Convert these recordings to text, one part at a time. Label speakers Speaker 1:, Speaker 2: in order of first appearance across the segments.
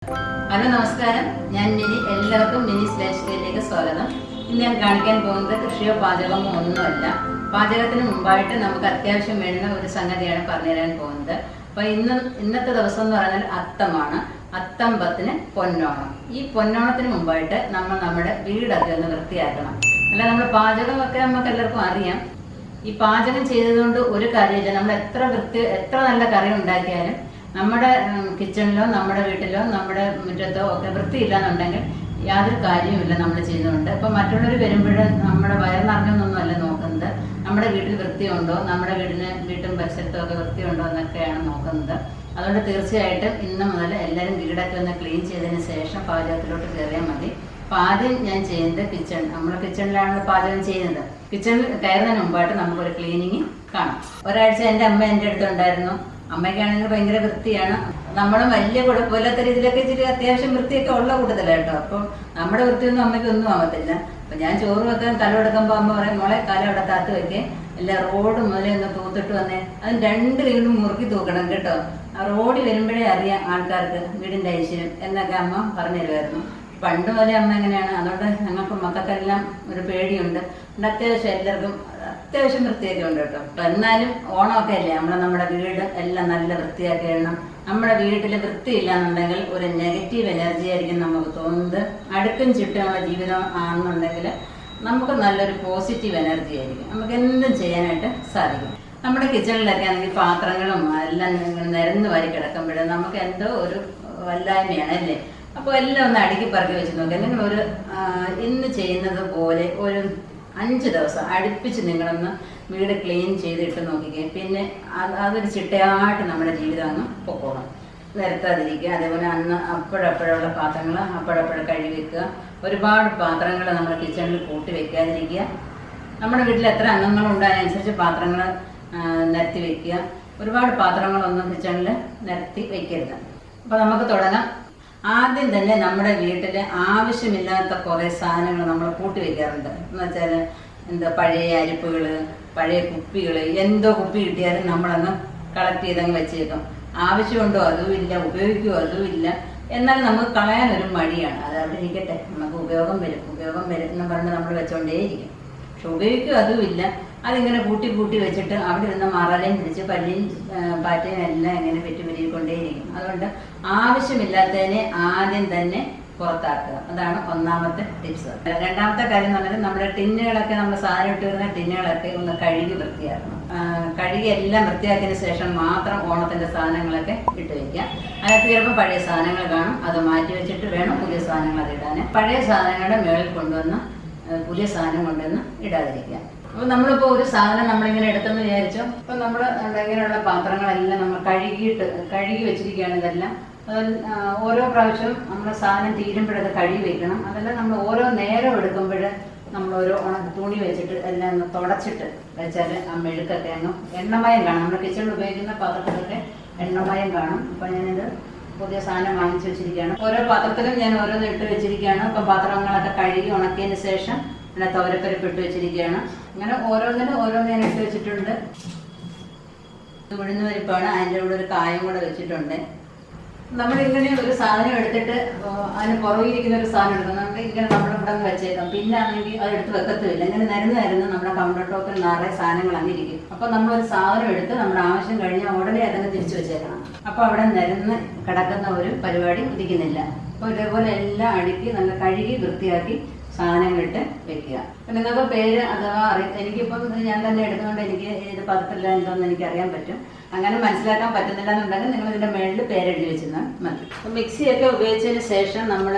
Speaker 1: Hello നമസ്കാരം, ഞാൻ mini. എല്ലാവർക്കും മിനിസ് ലൈഫ് സ്റ്റൈലിലേക്ക് സ്വാഗതം. ഇന്ന് ഞാൻ കാണിക്കാൻ പോകുന്നത് കൃഷിയോ പാചകമോ ഒന്നുമല്ല. പാചകത്തിന് മുമ്പായിട്ട് നമുക്ക് അത്യാവശ്യം വേണ്ട ഒരു സംഗതിയാണ് പറഞ്ഞുതരാൻ പോകുന്നത്. അപ്പോൾ ഇന്നത്തെ ദിവസം എന്ന് പറഞ്ഞാൽ അത്തമാണ്. അത്തം 10 പൊന്നോണം. ഈ പൊന്നോണത്തിന് മുമ്പായിട്ട് നമ്മൾ നമ്മുടെ വീടൊക്കെ ഒന്ന് വൃത്തിയാക്കണം. അല്ല, നമ്മൾ പാചകമൊക്കെ നമുക്ക് എല്ലാവർക്കും അറിയാം. ഈ പാചകം ചെയ്തതുകൊണ്ട് ഒരു കാര്യമില്ല. നമ്മൾ എത്ര നല്ല കറി ഉണ്ടാക്കിയാലും നമ്മുടെ കിച്ചണിലോ നമ്മുടെ വീട്ടിലോ നമ്മുടെ മുറ്റത്തോ ഒക്കെ വൃത്തിയില്ല എന്നുണ്ടെങ്കിൽ യാതൊരു കാര്യവുമില്ല നമ്മൾ ചെയ്യുന്നുണ്ട്. അപ്പം മറ്റുള്ളവർ വരുമ്പോൾ നമ്മുടെ വയറിനറിഞ്ഞൊന്നുമല്ല നോക്കുന്നത്, നമ്മുടെ വീട്ടിൽ വൃത്തിയുണ്ടോ, നമ്മുടെ വീട്ടും പരിസരത്തും ഒക്കെ വൃത്തിയുണ്ടോ എന്നൊക്കെയാണ് നോക്കുന്നത്. അതുകൊണ്ട് തീർച്ചയായിട്ടും ഇന്ന് മുതൽ എല്ലാവരും വീടൊക്കെ ഒന്ന് ക്ലീൻ ചെയ്തതിന് ശേഷം പാചകത്തിലോട്ട് കയറിയാൽ മതി. അപ്പം ആദ്യം ഞാൻ ചെയ്യുന്നത് നമ്മുടെ കിച്ചണിലാണ് പാചകം ചെയ്യുന്നത്. കിച്ചണിൽ കയറുന്നതിന് മുമ്പായിട്ട് നമുക്കൊരു ക്ലീനിങ് കാണാം. ഒരാഴ്ച എൻ്റെ അമ്മ എൻ്റെ അടുത്തുണ്ടായിരുന്നു. അമ്മയ്ക്കാണെങ്കിൽ ഭയങ്കര വൃത്തിയാണ്. നമ്മളും വലിയ കുഴപ്പമില്ലാത്ത രീതിയിലൊക്കെ ഇച്ചിരി അത്യാവശ്യം വൃത്തിയൊക്കെ ഉള്ള കൂട്ടത്തിലായിട്ടോ. അപ്പം നമ്മുടെ വൃത്തിയൊന്നും അമ്മയ്ക്കൊന്നും ആവത്തില്ല. അപ്പം ഞാൻ ചോറ് വെക്കാൻ കലമെടുക്കുമ്പോൾ അമ്മ പറയും, മോളെ കല അവിടെ താത്ത് വെക്കേ, എല്ലാ റോഡ് മുതലേ ഒന്ന് തൂത്തിട്ട് വന്നേ, അതിന് 2 കൈകളും മുറുക്കി തൂക്കണം കേട്ടോ. ആ റോഡിൽ വരുമ്പോഴേ അറിയാം ആൾക്കാർക്ക് വീടിൻ്റെ ഐശ്വര്യം എന്നൊക്കെ അമ്മ പറഞ്ഞു തരുമായിരുന്നു. പണ്ട് മുതലേ അമ്മ എങ്ങനെയാണ്. അതുകൊണ്ട് ഞങ്ങൾക്ക് മക്കൾക്കെല്ലാം ഒരു പേടിയുണ്ട്. അത്യാവശ്യം എല്ലാവർക്കും അത്യാവശ്യം വൃത്തിയൊക്കെ ഉണ്ട് കേട്ടോ. അപ്പം എന്നാലും ഓണമൊക്കെ അല്ലേ, നമ്മുടെ വീട് എല്ലാം നല്ല വൃത്തിയാക്കി ഇടണം. നമ്മുടെ വീട്ടിൽ വൃത്തിയില്ല എന്നുണ്ടെങ്കിൽ ഒരു നെഗറ്റീവ് എനർജി ആയിരിക്കും നമുക്ക് തോന്നുന്നത്. അടുക്കും ചിട്ടുള്ള ജീവിതം ആണെന്നുണ്ടെങ്കിൽ നമുക്ക് നല്ലൊരു പോസിറ്റീവ് എനർജി ആയിരിക്കും. നമുക്ക് എന്തും ചെയ്യാനായിട്ട് സാധിക്കും. നമ്മുടെ കിച്ചണിലൊക്കെ ആണെങ്കിൽ പാത്രങ്ങളും എല്ലാം നിരന്ന് വാരി കിടക്കുമ്പോഴേ നമുക്ക് എന്തോ ഒരു വല്ലായ്മയാണ് അല്ലേ. അപ്പോൾ എല്ലാം ഒന്ന് അടുക്കി പറക്കി വെച്ച് നോക്കുക. നിങ്ങൾ ഇന്ന് ചെയ്യുന്നത് പോലെ ഒരു 5 ദിവസം അടുപ്പിച്ച് നിങ്ങളൊന്ന് വീട് ക്ലീൻ ചെയ്തിട്ട് നോക്കിക്കേ. പിന്നെ അതൊരു ചിട്ടയായിട്ട് നമ്മുടെ ജീവിതം അങ്ങ് പൊക്കോണം. നിരത്താതിരിക്കുക. അതേപോലെ അപ്പോഴപ്പോഴുള്ള പാത്രങ്ങൾ അപ്പോഴപ്പോഴും കഴുകി വെക്കുക. ഒരുപാട് പാത്രങ്ങൾ നമ്മൾ കിച്ചണിൽ കൂട്ടി വെക്കാതിരിക്കുക. നമ്മുടെ വീട്ടിൽ എത്ര അംഗങ്ങളുണ്ടോ അതിനനുസരിച്ച് പാത്രങ്ങൾ നിരത്തി വെക്കുക. ഒരുപാട് പാത്രങ്ങളൊന്നും കിച്ചണിൽ നിരത്തി വെക്കരുത്. അപ്പോൾ നമുക്ക് തുടങ്ങാം. ആദ്യം തന്നെ നമ്മുടെ വീട്ടിൽ ആവശ്യമില്ലാത്ത കുറേ സാധനങ്ങൾ നമ്മൾ കൂട്ടി വെക്കാറുണ്ട്. എന്ന് വെച്ചാൽ പഴയ അരിപ്പുകൾ, പഴയ കുപ്പികൾ, എന്തോ കുപ്പി കിട്ടിയാലും നമ്മളങ്ങ് കളക്ട് ചെയ്തങ്ങ് വെച്ചേക്കും. ആവശ്യമുണ്ടോ അതും ഇല്ല, ഉപയോഗിക്കുമോ അതും ഇല്ല. എന്നാൽ നമുക്ക് കളയാനൊരു മടിയാണ്. അത് അവിടെ ഇരിക്കട്ടെ, നമുക്ക് ഉപയോഗം വരും എന്ന് പറഞ്ഞ് നമ്മൾ വെച്ചോണ്ടേയിരിക്കും. പക്ഷെ ഉപയോഗിക്കും അതും ഇല്ല. അതിങ്ങനെ കൂട്ടി വെച്ചിട്ട് അവിടെ ഇരുന്ന് മറലയും പിടിച്ച് പല്ലിയും പാറ്റയും എല്ലാം ഇങ്ങനെ പെറ്റുപിരിക്കൊണ്ടേയിരിക്കും. അതുകൊണ്ട് ആവശ്യമില്ലാത്തതിനെ ആദ്യം തന്നെ പുറത്താക്കുക. അതാണ് ഒന്നാമത്തെ ടിപ്സ്. രണ്ടാമത്തെ കാര്യം എന്ന് പറഞ്ഞാൽ നമ്മുടെ ടിന്നുകളൊക്കെ, നമ്മൾ സാധനം ഇട്ട് വരുന്ന ടിന്നുകളൊക്കെ ഒന്ന് കഴുകി വൃത്തിയാക്കണം. കഴുകി എല്ലാം വൃത്തിയാക്കിയതിന് ശേഷം മാത്രം ഓണത്തിന്റെ സാധനങ്ങളൊക്കെ ഇട്ട് വെക്കുക. അതിനകത്ത് ചിലപ്പോൾ പഴയ സാധനങ്ങൾ കാണും. അത് മാറ്റി വെച്ചിട്ട് വേണം പുതിയ സാധനങ്ങൾ അത് ഇടാൻ. പഴയ സാധനങ്ങളുടെ മേളിൽ കൊണ്ടുവന്ന് പുതിയ സാധനം കൊണ്ടുവന്ന് ഇടാതിരിക്കുക. അപ്പോൾ നമ്മളിപ്പോൾ ഒരു സാധനം നമ്മളിങ്ങനെ എടുത്തെന്ന് വിചാരിച്ചോ, അപ്പം നമ്മൾ ഇങ്ങനെയുള്ള പാത്രങ്ങളെല്ലാം നമ്മൾ കഴുകി വെച്ചിരിക്കുകയാണ്. ഇതെല്ലാം ഓരോ പ്രാവശ്യം നമ്മൾ സാധനം തീരുമ്പോഴൊക്കെ കഴുകി വെക്കണം. അതെല്ലാം നമ്മൾ ഓരോ നേരം എടുക്കുമ്പോൾ നമ്മൾ ഓരോ തുണി വെച്ചിട്ട് എല്ലാം ഒന്ന് തുടച്ചിട്ട് വെച്ചാൽ ആ മെഴുക്കൊക്കെ അങ്ങ് എണ്ണമയം കാണും. നമ്മുടെ കിച്ചണിൽ ഉപയോഗിക്കുന്ന പാത്രത്തിലൊക്കെ എണ്ണമയം കാണും. അപ്പം ഞാനിത് പുതിയ സാധനം വാങ്ങിച്ചു വെച്ചിരിക്കുകയാണ്. ഓരോ പാത്രത്തിലും ഞാൻ ഓരോന്ന് ഇട്ട് വെച്ചിരിക്കുകയാണ്. അപ്പം പാത്രങ്ങളൊക്കെ കഴുകി ഉണക്കിയതിന് ശേഷം പിന്നെ തോരപ്പരിപ്പ് ഇട്ട് വെച്ചിരിക്കുകയാണ്. അങ്ങനെ ഓരോന്നിനും ഞാൻ ഇട്ട് വെച്ചിട്ടുണ്ട്. ഇത് ഉഴുന്ന് പരിപ്പാണ്. അതിൻ്റെ കൂടെ ഒരു കായം കൂടെ വെച്ചിട്ടുണ്ട്. നമ്മളിങ്ങനെ ഒരു സാധനം എടുത്തിട്ട് അതിന് പുറകിരിക്കുന്ന ഒരു സാധനം എടുക്കണം. നമുക്ക് ഇങ്ങനെ നമ്മുടെ ഇവിടെ നിന്ന് വെച്ചേക്കാം. പിന്നെ ആണെങ്കിൽ അത് എടുത്ത് വെക്കത്തുമില്ല. ഇങ്ങനെ നിരന്ന് നമ്മുടെ കൗണ്ടർ ടോപ്പിൽ നിറയെ സാധനങ്ങൾ അങ്ങിരിക്കും. അപ്പോൾ നമ്മളൊരു സാധനം എടുത്ത് നമ്മുടെ ആവശ്യം കഴിഞ്ഞാൽ ഉടനെ അതങ്ങ് തിരിച്ചു വെച്ചേക്കണം. അപ്പോൾ അവിടെ നിരന്ന് കിടക്കുന്ന ഒരു പരിപാടി ഇരിക്കുന്നില്ല. അപ്പോൾ ഇതേപോലെ എല്ലാം അടുക്കി നല്ല കഴുകി വൃത്തിയാക്കി സാധനങ്ങളിട്ട് വെക്കുക. അപ്പം നിങ്ങൾക്ക് പേര് അഥവാ എനിക്കിപ്പം ഞാൻ തന്നെ എടുക്കുന്നതുകൊണ്ട് എനിക്ക് ഇത് പദത്തില്ല എന്തോന്ന് എനിക്ക് അറിയാൻ പറ്റും. അങ്ങനെ മനസ്സിലാക്കാൻ പറ്റുന്നില്ല എന്നുണ്ടെങ്കിൽ നിങ്ങൾ ഇതിൻ്റെ മേളിൽ പേരെഴുതി വെച്ചിരുന്നാൽ മതി. അപ്പം മിക്സിയൊക്കെ ഉപയോഗിച്ചതിന് ശേഷം നമ്മൾ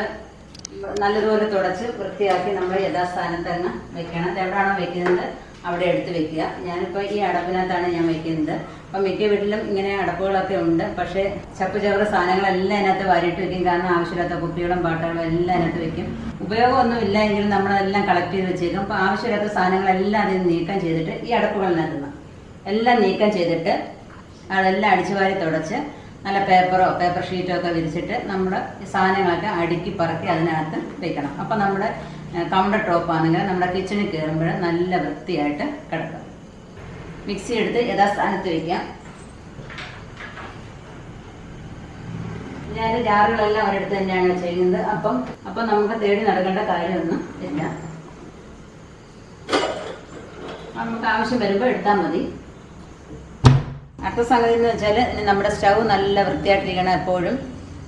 Speaker 1: നല്ലതുപോലെ തുടച്ച് വൃത്തിയാക്കി നമ്മൾ യഥാസ്ഥാനത്ത് തന്നെ വെക്കണം. എവിടെയാണോ വെക്കുന്നത് അവിടെ എടുത്ത് വെക്കുക. ഞാനിപ്പോൾ ഈ അടപ്പിനകത്താണ് ഞാൻ വെക്കുന്നത്. അപ്പം മിക്ക വീട്ടിലും ഇങ്ങനെ അടപ്പുകളൊക്കെ ഉണ്ട്. പക്ഷേ ചവറ് സാധനങ്ങളെല്ലാം അതിനകത്ത് വാരിയിട്ട് വെക്കും. കാരണം ആവശ്യമില്ലാത്ത കുപ്പികളും പാട്ടകളും എല്ലാം അതിനകത്ത് വെക്കും. ഉപയോഗമൊന്നും ഇല്ല എങ്കിലും നമ്മളതെല്ലാം കളക്ട് ചെയ്ത് വെച്ചേക്കും. അപ്പോൾ ആവശ്യമില്ലാത്ത സാധനങ്ങളെല്ലാം അതിൽ നീക്കം ചെയ്തിട്ട് ഈ അടപ്പുകളിനകത്തുനിന്ന് എല്ലാം നീക്കം ചെയ്തിട്ട് അതെല്ലാം അടിച്ചു വാരി തുടച്ച് നല്ല പേപ്പർ ഷീറ്റോ ഒക്കെ വിരിച്ചിട്ട് നമ്മുടെ ഈ സാധനങ്ങളൊക്കെ അടുക്കി പറക്കി അതിനകത്ത് വെക്കണം. അപ്പം നമ്മുടെ കൗണ്ടർ ടോപ്പ് ആണെങ്കിൽ നമ്മുടെ കിച്ചണിൽ കയറുമ്പോൾ നല്ല വൃത്തിയായിട്ട് കിടക്കും. മിക്സി എടുത്ത് യഥാസ്ഥാനത്ത് വയ്ക്കാം. ഞാൻ ജാറുകളെല്ലാം ഒരിടത്ത് തന്നെയാണ് ചെയ്യുന്നത്. അപ്പം നമുക്ക് തേടി നടക്കേണ്ട കാര്യമൊന്നും ഇല്ല. നമുക്ക് ആവശ്യം വരുമ്പോൾ എടുത്താൽ മതി. അടുത്ത സംഗതി എന്ന് വെച്ചാൽ നമ്മുടെ സ്റ്റൗ നല്ല വൃത്തിയായിട്ടിരിക്കണം. എപ്പോഴും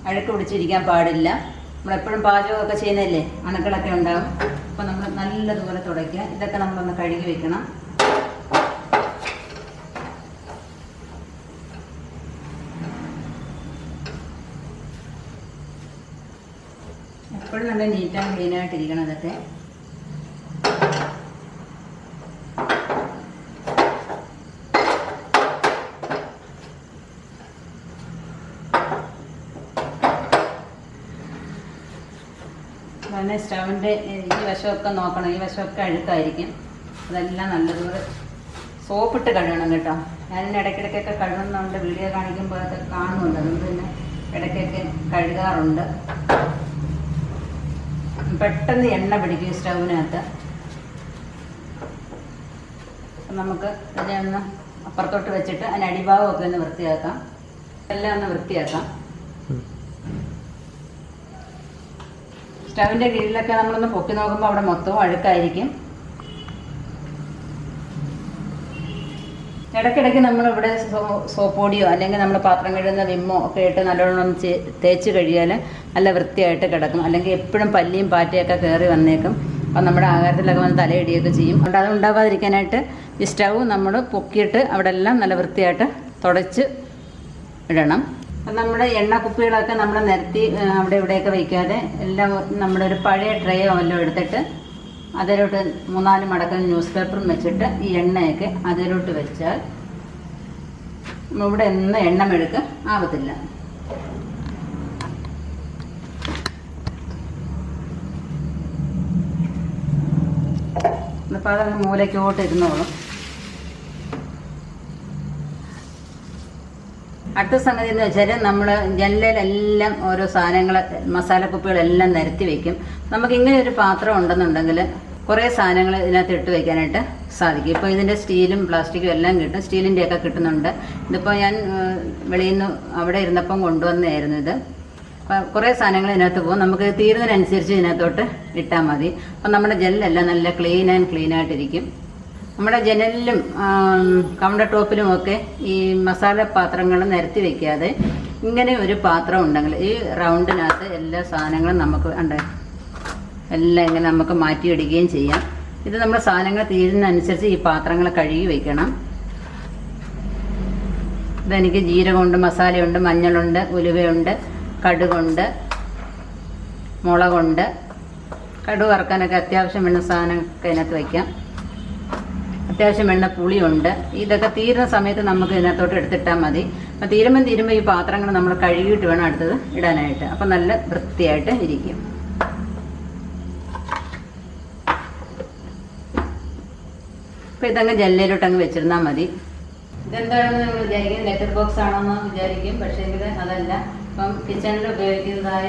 Speaker 1: അഴുക്ക് പിടിച്ചിരിക്കാൻ പാടില്ല. നമ്മളെപ്പോഴും പാചകമൊക്കെ ചെയ്യുന്നതല്ലേ, അണുക്കളൊക്കെ ഉണ്ടാകും. അപ്പം നമ്മൾ നല്ലതുപോലെ തുടയ്ക്കുക. ഇതൊക്കെ നമ്മളൊന്ന് കഴുകി വെക്കണം. എപ്പോഴും നല്ല നീറ്റ് ആൻഡ് ക്ലീൻ ആയിട്ടിരിക്കണം ഇതൊക്കെ. പിന്നെ സ്റ്റവിൻ്റെ ഈ വശമൊക്കെ നോക്കണം. ഈ വശമൊക്കെ അഴുക്കായിരിക്കും. അതെല്ലാം നല്ലതുപോലെ സോപ്പിട്ട് കഴുകണം കേട്ടോ. ഞാനിന്ന് ഇടയ്ക്കിടയ്ക്കൊക്കെ കഴുകുന്നുണ്ട്. വീഡിയോ കാണിക്കുമ്പോൾ അതൊക്കെ കാണുന്നുണ്ട്. അതുകൊണ്ട് തന്നെ ഇടയ്ക്കൊക്കെ കഴുകാറുണ്ട്. പെട്ടെന്ന് എണ്ണ പിടിക്കും സ്റ്റൗവിനകത്ത്. നമുക്ക് ഇതിനെ ഒന്ന് അപ്പുറത്തോട്ട് വെച്ചിട്ട് അതിന് അടിഭാഗമൊക്കെ ഒന്ന് വൃത്തിയാക്കാം. എല്ലാം ഒന്ന് വൃത്തിയാക്കാം. സ്റ്റവിൻ്റെ കീഴിലൊക്കെ നമ്മളൊന്ന് പൊക്കി നോക്കുമ്പോൾ അവിടെ മൊത്തവും അഴുക്കായിരിക്കും. ഇടയ്ക്കിടയ്ക്ക് നമ്മളിവിടെ സോപ്പ് പൊടിയോ അല്ലെങ്കിൽ നമ്മൾ പാത്രം കഴുകുന്ന വിമ്മോ ഒക്കെ ഇട്ട് നല്ലോണം തേച്ച് കഴിയാൽ നല്ല വൃത്തിയായിട്ട് കിടക്കും. അല്ലെങ്കിൽ എപ്പോഴും പല്ലിയും പാറ്റയൊക്കെ കയറി വന്നേക്കും. അപ്പം നമ്മുടെ ആഹാരത്തിലൊക്കെ വന്ന് തലയിടിയൊക്കെ ചെയ്യും. അതുകൊണ്ട് അത് ഉണ്ടാകാതിരിക്കാനായിട്ട് ഈ സ്റ്റൗ നമ്മൾ പൊക്കിയിട്ട് അവിടെ എല്ലാം നല്ല വൃത്തിയായിട്ട് തുടച്ച് ഇടണം. അപ്പം നമ്മുടെ എണ്ണ കുപ്പികളൊക്കെ നമ്മൾ നിരത്തി അവിടെ ഇവിടെയൊക്കെ വയ്ക്കാതെ എല്ലാം നമ്മുടെ ഒരു പഴയ ട്രേയോ വല്ലതും എടുത്തിട്ട് അതിലോട്ട് 3-4 മടക്കം ന്യൂസ് പേപ്പറും വെച്ചിട്ട് ഈ എണ്ണയൊക്കെ അതിലോട്ട് വെച്ചാൽ ഇവിടെ ഒന്നും എണ്ണ മെഴുക്ക് ആവത്തില്ല. അപ്പോൾ അത് മൂലയ്ക്കോട്ട് ഇരുന്നോളും. അടുത്ത സംഗതി എന്ന് വെച്ചാൽ നമ്മൾ ജനലിലെല്ലാം ഓരോ സാധനങ്ങൾ മസാലക്കുപ്പികളെല്ലാം നിരത്തി വെക്കും. നമുക്കിങ്ങനെ ഒരു പാത്രം ഉണ്ടെന്നുണ്ടെങ്കിൽ കുറേ സാധനങ്ങൾ ഇതിനകത്ത് ഇട്ട് വയ്ക്കാനായിട്ട് സാധിക്കും. ഇപ്പോൾ ഇതിൻ്റെ സ്റ്റീലും പ്ലാസ്റ്റിക്കും എല്ലാം കിട്ടും. സ്റ്റീലിൻ്റെയൊക്കെ കിട്ടുന്നുണ്ട്. ഇതിപ്പോൾ ഞാൻ വെളിയിൽ നിന്ന് അവിടെ ഇരുന്നപ്പം കൊണ്ടുവന്നതായിരുന്നു ഇത്. അപ്പോൾ കുറേ സാധനങ്ങൾ ഇതിനകത്ത് പോകും. നമുക്ക് തീരുന്നതിനനുസരിച്ച് ഇതിനകത്തോട്ട് ഇട്ടാൽ മതി. അപ്പം നമ്മുടെ ജനലെല്ലാം നല്ല ക്ലീൻ ആയിട്ടിരിക്കും. നമ്മുടെ ജനലിലും കൗണ്ടർ ടോപ്പിലും ഒക്കെ ഈ മസാല പാത്രങ്ങൾ നിരത്തി വെക്കാതെ ഇങ്ങനെ ഒരു പാത്രം ഉണ്ടെങ്കിൽ ഈ റൗണ്ടിനകത്ത് എല്ലാ സാധനങ്ങളും നമുക്ക് ഉണ്ട് എല്ലാം ഇങ്ങനെ നമുക്ക് മാറ്റിയിടുകയും ചെയ്യാം. ഇത് നമ്മുടെ സാധനങ്ങൾ തീരുന്നതനുസരിച്ച് ഈ പാത്രങ്ങൾ കഴുകി വെക്കണം. ഇതെനിക്ക് ജീരകമുണ്ട്, മസാലയുണ്ട്, മഞ്ഞളുണ്ട്, ഉലുവയുണ്ട്, കടുകുണ്ട്, മുളകുണ്ട്. കടുക് വറുക്കാനൊക്കെ അത്യാവശ്യം വേണ്ട സാധനമൊക്കെ അതിനകത്ത് വയ്ക്കാം. അത്യാവശ്യം വേണ്ട പുളിയുണ്ട്. ഇതൊക്കെ തീരുന്ന സമയത്ത് നമുക്ക് ഇതിനകത്തോട്ട് എടുത്തിട്ടാൽ മതി. അപ്പം തീരുമ്പോൾ ഈ പാത്രങ്ങൾ നമ്മൾ കഴുകിയിട്ട് വേണം അടുത്തത് ഇടാനായിട്ട്. അപ്പം നല്ല വൃത്തിയായിട്ട് ഇരിക്കും. അപ്പം ഇതങ്ങ് ജനലിലോട്ടങ്ങ് വെച്ചിരുന്നാൽ മതി. ഇതെന്താണെന്ന് നിങ്ങൾ വിചാരിക്കും ലെറ്റർ ബോക്സ് ആണെന്ന് വിചാരിക്കും. പക്ഷേ എങ്കിൽ അതല്ല. ഇപ്പം കിച്ചണിൽ ഉപയോഗിക്കുന്നതായ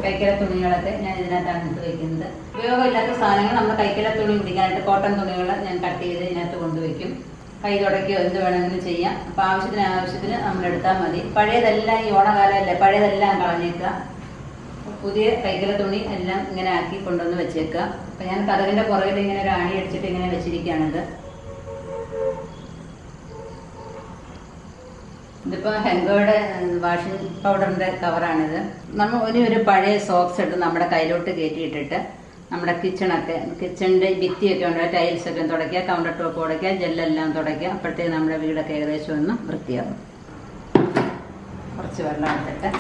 Speaker 1: കൈക്കല തുണികളൊക്കെ ഞാൻ ഇതിനകത്താണ് എടുത്ത് വയ്ക്കുന്നത്. ഉപയോഗമില്ലാത്ത സാധനങ്ങൾ നമ്മൾ കൈക്കല തുണി പിടിക്കാനായിട്ട് കോട്ടൺ തുണികൾ ഞാൻ കട്ട് ചെയ്ത് ഇതിനകത്ത് കൊണ്ടുവയ്ക്കും. കൈ തുടയ്ക്കുകയോ എന്ത് വേണമെങ്കിലും ചെയ്യാം. അപ്പോൾ ആവശ്യത്തിന് നമ്മൾ എടുത്താൽ മതി. പഴയതെല്ലാം ഈ ഓണകാലമല്ലേ, പഴയതെല്ലാം കളഞ്ഞേക്കുക. പുതിയ കൈക്കല തുണി എല്ലാം ഇങ്ങനെ ആക്കി കൊണ്ടുവന്ന് വെച്ചേക്കുക. അപ്പം ഞാൻ കതകിൻ്റെ പുറകിൽ ഇങ്ങനെ ഒരു ആണി അടിച്ചിട്ട് ഇങ്ങനെ വെച്ചിരിക്കുകയാണിത്. ഇതിപ്പോൾ ഹെങ്കോയുടെ വാഷിംഗ് പൗഡറിൻ്റെ കവറാണിത്. നമ്മൾ ഒരു പഴയ സോക്സ് എടുത്ത് നമ്മുടെ കയ്യിലോട്ട് കയറ്റിയിട്ടിട്ട് നമ്മുടെ കിച്ചണിൻ്റെ ഭിത്തിയൊക്കെ ഉണ്ട്, ടൈൽസൊക്കെ തുടയ്ക്കുക, കൗണ്ടർ ടോപ്പ് തുടയ്ക്കുക, ജെല്ലെല്ലാം തുടയ്ക്കുക. അപ്പോഴത്തേക്ക് നമ്മുടെ വീടൊക്കെ ഏകദേശം ഒന്ന് വൃത്തിയാകും. കുറച്ച് വെള്ളം എടുത്തിട്ട്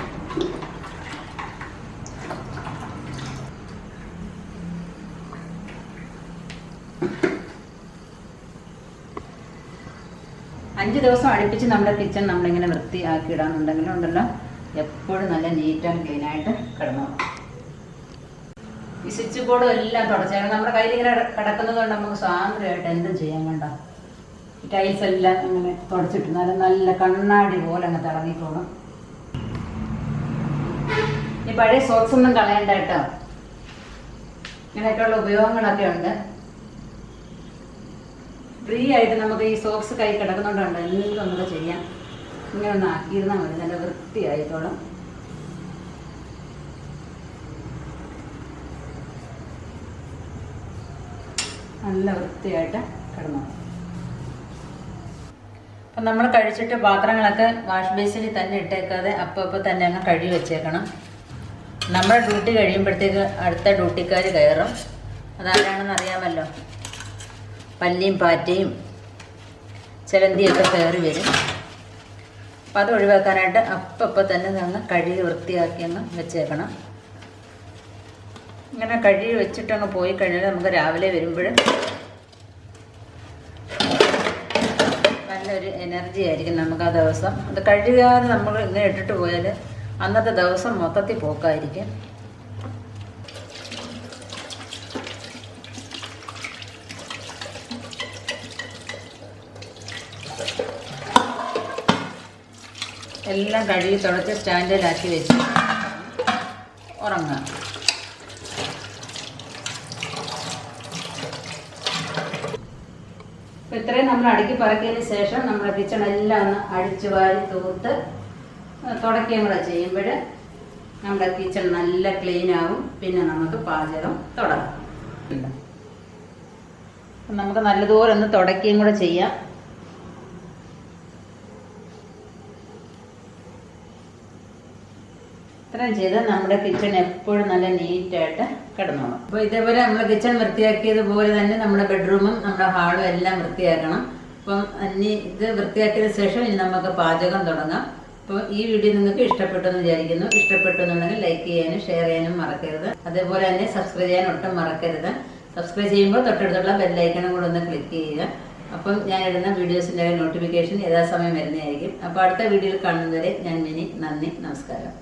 Speaker 1: അഞ്ച് ദിവസം അടുപ്പിച്ച് നമ്മുടെ കിച്ചൺ നമ്മളിങ്ങനെ വൃത്തിയാക്കി ഇടാന്നുണ്ടെങ്കിലുണ്ടല്ലോ എപ്പോഴും നല്ല നീറ്റ് ആൻഡ് ക്ലീൻ ആയിട്ട് കിടന്നു. ഈ സ്വിച്ച് ബോർഡും എല്ലാം തുടച്ചാൽ നമ്മുടെ കയ്യിൽ ഇങ്ങനെ കിടക്കുന്നത് കൊണ്ട് നമുക്ക് സ്വാതന്ത്ര്യമായിട്ട് എന്തും ചെയ്യാൻ വേണ്ട. ഈ ടൈൽസ് എല്ലാം അങ്ങനെ തുടച്ചിട്ടിരുന്നാലും നല്ല കണ്ണാടി പോലെ അങ്ങ് തിളങ്ങിക്കോളും. ഈ പഴയ സോക്സ് ഒന്നും കളയണ്ട കേട്ടോ. ഇങ്ങനെയൊക്കെയുള്ള ഉപയോഗങ്ങളൊക്കെ ഉണ്ട്. ഫ്രീ ആയിട്ട് നമുക്ക് ഈ സോക്സ് കൈ കിടക്കുന്നുണ്ട് എന്തെങ്കിലും നമുക്ക് ചെയ്യാം. ഇങ്ങനെ ഒന്ന് ആക്കിയിരുന്നാൽ മതി, നല്ല വൃത്തിയായിക്കോളും. നല്ല വൃത്തിയായിട്ട് കിടന്നു. അപ്പം നമ്മൾ കഴിച്ചിട്ട് പാത്രങ്ങളൊക്കെ വാഷ് ബേസിനിൽ തന്നെ ഇട്ടേക്കാതെ അപ്പോൾ തന്നെ അങ്ങ് കഴുകി വെച്ചേക്കണം. നമ്മുടെ ഡ്യൂട്ടി കഴിയുമ്പോഴത്തേക്ക് അടുത്ത ഡ്യൂട്ടിക്കാർ കയറും. അതാരാണെന്ന് അറിയാമല്ലോ. പല്ലിയും പാറ്റയും ചിലന്തിയൊക്കെ കയറി വരും. അപ്പം അത് ഒഴിവാക്കാനായിട്ട് അപ്പം തന്നെ അങ്ങ് കഴുകി വൃത്തിയാക്കി അങ്ങ് വെച്ചേക്കണം. ഇങ്ങനെ കഴുകി വെച്ചിട്ടങ്ങ് പോയി കഴിഞ്ഞാൽ നമുക്ക് രാവിലെ വരുമ്പോൾ നല്ലൊരു എനർജി ആയിരിക്കും നമുക്ക് ആ ദിവസം. അത് കഴുകാതെ നമ്മൾ ഇങ്ങനെ ഇട്ടിട്ട് പോയാൽ അന്നത്തെ ദിവസം മൊത്തത്തിൽ പോക്കായിരിക്കും. എല്ലാം കഴുകി തുടച്ച് സ്റ്റാൻഡിലാക്കി വെച്ച് ഉറങ്ങാം. അപ്പോൾ ഇത്രയും നമ്മൾ അടുക്കി പറക്കിയതിന് ശേഷം നമ്മുടെ കിച്ചണെല്ലാം ഒന്ന് അടിച്ചു വാരി തൂത്ത് തുടക്കുകയും കൂടെ ചെയ്യുമ്പോൾ നമ്മുടെ കിച്ചൺ നല്ല ക്ലീൻ ആകും. പിന്നെ നമുക്ക് പാചകം തുടങ്ങാം. നമുക്ക് നല്ലതുപോലെ ഒന്ന് തുടക്കുകയും കൂടെ ചെയ്യാം. ഇത്രയും ചെയ്ത് നമ്മുടെ കിച്ചൺ എപ്പോഴും നല്ല നീറ്റായിട്ട് കിടന്നോളും. അപ്പോൾ ഇതേപോലെ നമ്മൾ കിച്ചൺ വൃത്തിയാക്കിയതുപോലെ തന്നെ നമ്മുടെ ബെഡ്റൂമും നമ്മുടെ ഹാളും എല്ലാം വൃത്തിയാക്കണം. അപ്പം ഇനി ഇത് വൃത്തിയാക്കിയതിന് ശേഷം ഇനി നമുക്ക് പാചകം തുടങ്ങാം. അപ്പോൾ ഈ വീഡിയോ നിങ്ങൾക്ക് ഇഷ്ടപ്പെട്ടെന്ന് വിചാരിക്കുന്നു. ഇഷ്ടപ്പെട്ടെന്നുണ്ടെങ്കിൽ ലൈക്ക് ചെയ്യാനും ഷെയർ ചെയ്യാനും മറക്കരുത്. അതേപോലെ തന്നെ സബ്സ്ക്രൈബ് ചെയ്യാൻ ഒട്ടും മറക്കരുത്. സബ്സ്ക്രൈബ് ചെയ്യുമ്പോൾ തൊട്ടടുത്തുള്ള ബെല്ലൈക്കണും കൂടെ ഒന്ന് ക്ലിക്ക് ചെയ്യുക. അപ്പം ഞാൻ ഇടുന്ന വീഡിയോസിൻ്റെ നോട്ടിഫിക്കേഷൻ യഥാസമയം വരുന്നതായിരിക്കും. അപ്പോൾ അടുത്ത വീഡിയോയിൽ കാണുന്നവരെ ഞാൻ മിനി. നന്ദി, നമസ്കാരം.